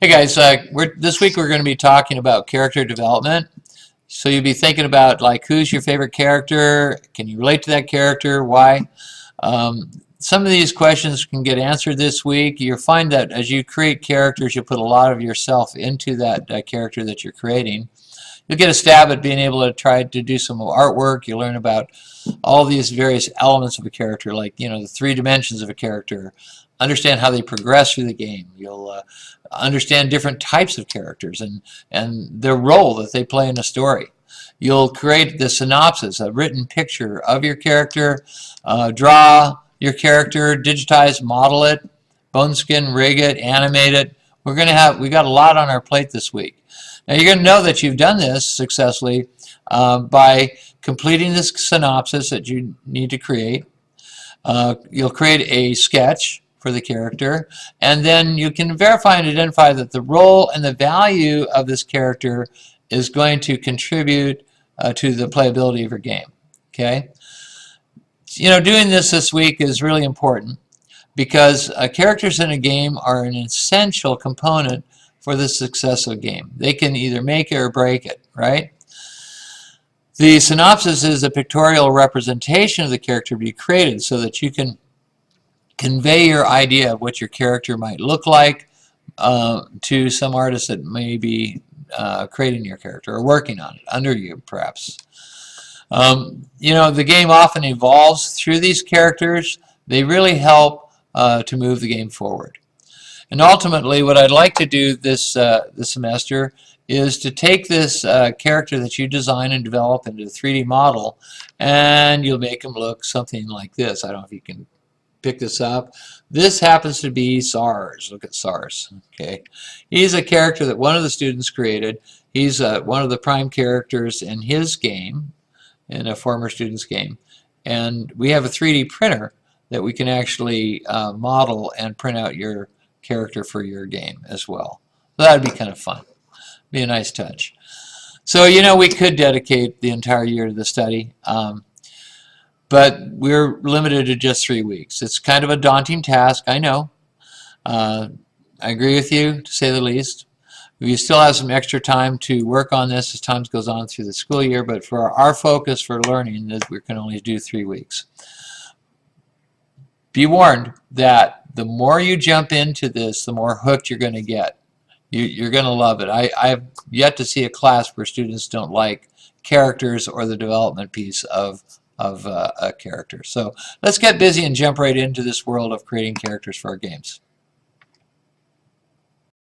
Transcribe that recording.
Hey guys, this week we're going to be talking about character development. So you'll be thinking about like who's your favorite character? Can you relate to that character? Why? Some of these questions can get answered this week. You'll find that as you create characters, you put a lot of yourself into that character that you're creating. You'll get a stab at being able to try to do some artwork. You'll learn about all these various elements of a character, like the 3 dimensions of a character. Understand how they progress through the game. You'll understand different types of characters and their role that they play in a story. You'll create the synopsis, a written picture of your character, draw your character, digitize, model it, bone skin, rig it, animate it. We got a lot on our plate this week. Now you're going to know that you've done this successfully by completing this synopsis that you need to create. You'll create a sketch for the character, and then you can verify and identify that the role and the value of this character is going to contribute to the playability of your game. Okay? Doing this week is really important because characters in a game are an essential component for the success of a game. They can either make it or break it, right? The synopsis is a pictorial representation of the character to be created so that you can convey your idea of what your character might look like to some artist that may be creating your character or working on it under you, perhaps. The game often evolves through these characters. They really help to move the game forward. And ultimately, what I'd like to do this semester is to take this character that you design and develop into a 3D model, and you'll make him look something like this. I don't know if you can pick this up. This happens to be SARS. Look at SARS. Okay, he's a character that one of the students created. He's one of the prime characters in his game, in a former student's game, and we have a 3D printer that we can actually model and print out your character for your game as well. So that'd be kind of fun. Be a nice touch. So we could dedicate the entire year to the study. But we're limited to just 3 weeks. It's kind of a daunting task, I know. I agree with you, to say the least. We still have some extra time to work on this as time goes on through the school year, but for our focus for learning, we can only do 3 weeks. Be warned that the more you jump into this, the more hooked you're going to get. You're going to love it. I've yet to see a class where students don't like characters or the development piece of a character. So let's get busy and jump right into this world of creating characters for our games.